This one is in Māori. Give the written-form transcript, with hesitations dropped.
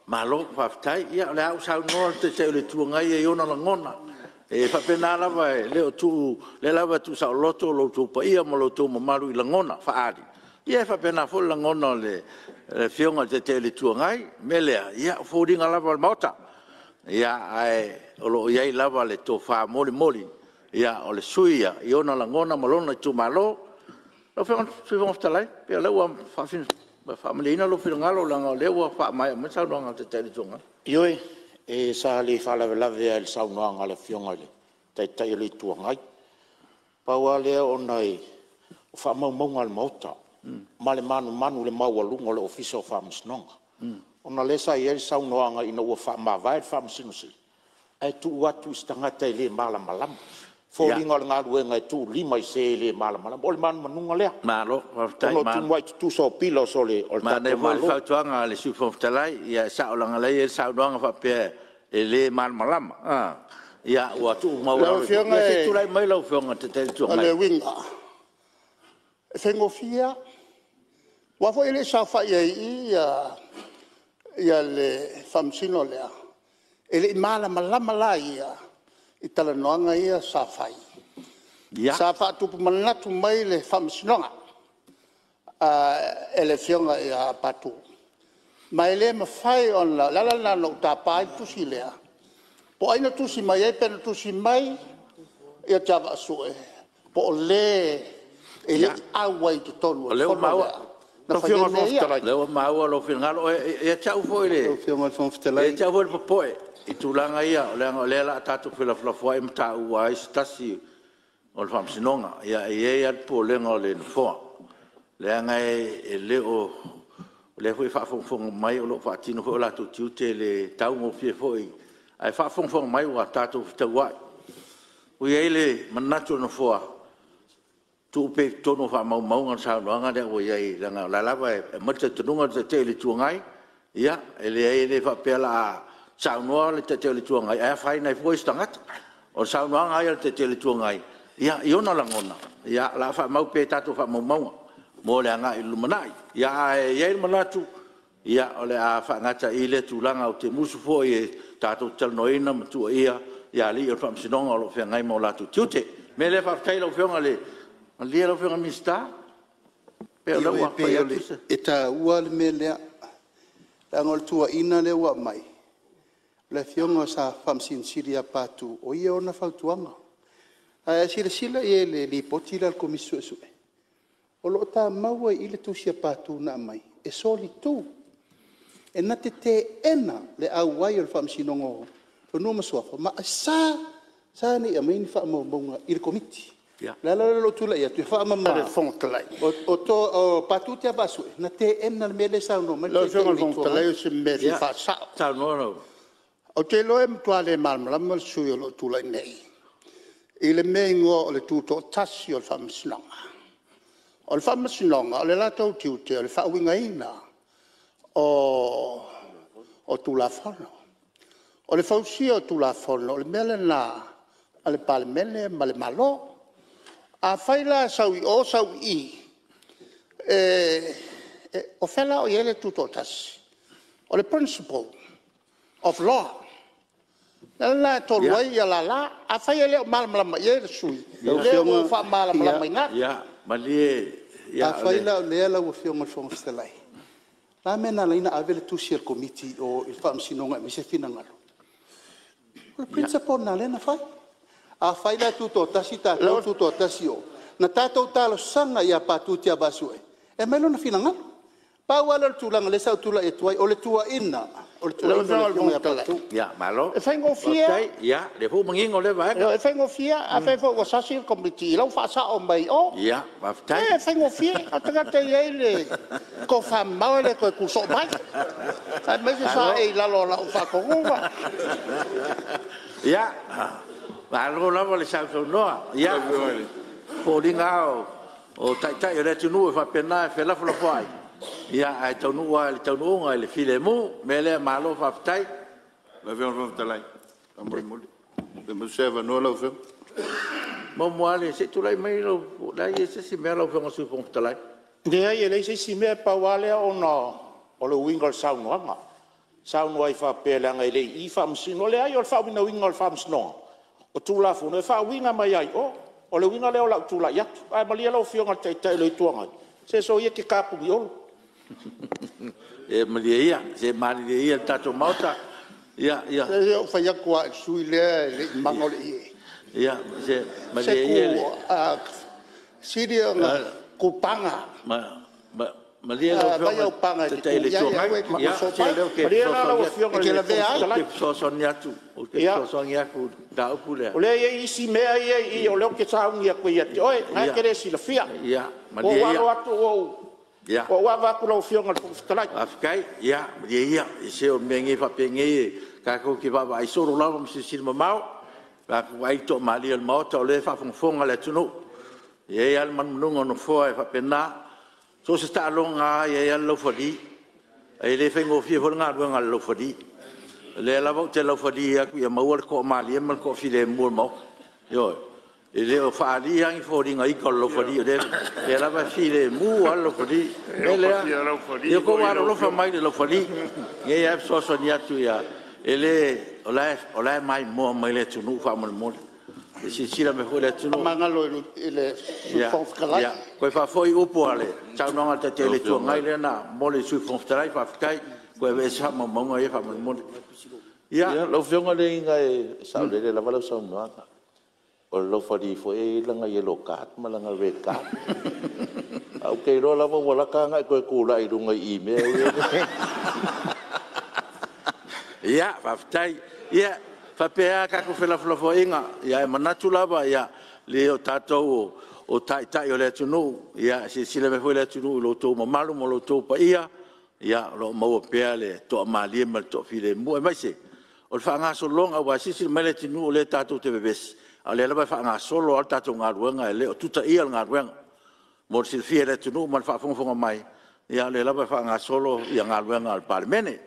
malo faafetai ia le au saunoa te o le tuagai e ona lagona e faapena lava e le o tuu le lava tuusaʻoloto o loutou paia ma loutou mamalu i lagona faaali ia e faapena foʻi lagona o le fioga te o le tuagai me lea ia foliga lava o le maota ia ae o loo iai lava le tofā molimoli ia o le sui ia i ona lagona ma lona i tumālō lau fioga fetalai pea lau ua faamaliina lo finagalo laga o lea ua faamaea ma saunoaga te o le tuagai Ioe, e sa le whalavelave e le saunoanga le fionga le, tai le tuangai. Paua lea o nei, o whaamaumaunga le mauta, ma le manu le maualunga le ofisa o whaamasnonga. Ona le sa i e le saunoanga ina ua whaamawai le whaamasinusi. Ai tu watu istangata i le malama. Fōringa le ngāruenga e tu lima i se le malama. O le manu manunga lea. Malo, whaftai malo. Ono tu mai tu so pila so le o le tato malo. Ma ne voi whautuanga le sufawhtalai, ia saolanga lei e saunoanga whapea e le malama. Ia ua tu maura. Ia se turai mai lau whionga te te tuangai. Ale winga. E whengofia. Wafo ele sa whai ai ia le whamsino lea. Ele i malama lama la ia. I tala noanga ia sa whai. Sa whaatupu manatu mai le whamsinonga. E le whionga ia patu. Mai le ma whai on la lala no tapai tusi lea. Po aina tusi mai e pena tusi mai ia java asue. Po le e le awai tu tonu. Leo maua. Lo whionga whoftalai. Leo maua lo whiongalo. E tau fo ele. Lo whionga whoftalai. E tau fo ele papoe. I tūlanga ia, o lea la tātou whilawhilawhua e mta ua e stasi o le whamsinonga. Ia e atpo lenga o le nfoa. Leanga e leo, le hui whaafonga mai o lo whaatino hui o la tu te le taungo fie foi. Ai whaafonga mai o tātou whitawai. Ui e le manatu o nfoa. Tūpe tono whaamaumaunga saunoanga lea o iei langa la lava e mata tununga te le tuangai. Ia, e le whaapela a saunoa le te le tuangai ai fai nei foi stangata o saunoa ai le te le tuangai ia iona langona ia la fa mau pe tatu fa mau mo le anga ilumanai ia e manatu ia ole a fa ngata ile tulanga o te musu foi e tatu telnoina matu ia li o fam sinonga lo fe ngai mo la tu tute me le fa tai lo fe ngale ali lo fe mista pe lo wa pe eta ua le me le angol tua ina le wa mai le fionga sa famsin siria patu o ia ona fautuanga a sila e le lipoti la komisio su o lo ta maua i le tusia patu na mai e soli tu e na te ena le awai o famsinongo to no masofa ma sa ni a mai fa mo bonga i le komiti la lo tu la ia tu fa ma le fontlai o to o patu te basu na te ena le mele sa no ma lo fontlai se me fa sa no o te loe mtuale malmalama sui o lo tula nei. I le mengo o le tuto tasi o le whamasinonga. O le whamasinonga, o le latau tiute, o le whauinga ina o tula whono. O le whausia o tula whono, o le mele na a le pale mele ma le malo. A whaila sau i. O whela o iele tuto tasi. O le principle of law. La tolwai ya la a fa ele malama ye sui le mo fa malama ina ya mali ya fa ila le la wo fiong fong stelai la mena la ina avele tu sil committee o il fam sinonga mi se finangalo il principal na le na fa a fa ila tutto tasita tutto tasio na tato talo sanga ya patutia basue e melo na finangalo pa wala tulang le sa tula etwai o le tua ina ya malo e fengo fia ya le fu mangingo le vai e fengo fia a fengo wa sasi committee lo fa sa o mai o ya va ftai e fengo fia a tanga te ele ko fa mau le ko so mai a me sa e la lo la fa ko ngwa ya malo la le sa no ya po dingao o tai le tunu fa pena fe la fo fai ia ai taunua le taununga le filemu mele malo faftai la veo faftai amoi moli le museva no la veo mo moale se tu lai mai lo dai se si melo fe mo su faftai de ai le se si me pa wale o no o le wingal sound wanga Sao no ai whapea ngai le I whamsino le ai o le whamina winga o le whamsino. O tūla fu no e whawinga mai ai o le winga leo lau tūla iatu. Ai malia lau whionga teitai le tuanga. Se so ia ke kāpungi olo. E malia ia, se malia ia tato mauta. Ia. Se o whai akua sui lea le mangole ie. Ia, se malia ia. Se ku siria nga kupanga. Malia lau panga te te le tuanga. Ia, se leo ke ke la vea ai. Ke sosoni atu. O ke sosoni aku da upu lea. O le ia isi mea ia I o leo ke taungi a koe ia te oe. Ngai kere si la fia. Ia, malia ia. O waro atu o ia. O wava aku lau whionga le pufutalai. Afkai, ia, malia ia. I se o mengi whapengi ka ko ki baba ai soro lava msi sirma mau. Ka ko ai to malia le mauta o le whafonga le tunu. Ia ia le manunga no foa e whapena. So se sta longa ia lo fodi ai le fengo fie fo nga ruanga lo fodi le la vo te lo fodi aku ia mau ko mali mal ko file mo mo yo e le o fa ali ang fodi ngai ko lo fodi le la va file mu lo fodi e le io ko wa lo fa mai lo fodi e ia so so nia tu ia e le o la mai mo mai le tu nu fa mo e si sila me foi le tu mangalo ele sufonf kalai ya ko fa foi upo ale tau no ngata te le tu ngai le na mo le sufonf trai fa kai ko e sa mo mo e fa mo ya lo fionga le ngai sa le la vala sa no o lo fa di foi la ngai lo kat ma la ngai red kat au ke ro la mo la ka ngai ko ku lai ru ngai email ya fa tai ya fa pea ka ko fela flo inga ya manatu lava ya le o tatou o tai o le tunu ya si le me foi le tunu lo to malu mo lo to pa ia ya lo mo pea le to mali mal to file mo e mai se o fa nga so longa wa si me le tunu le tatou te bebes ale la fa nga solo al tatou nga ruanga le o tuta ia nga ruanga mo si fie le tunu mal fa fonga mai ya le la fa nga solo ia nga ruanga al parmene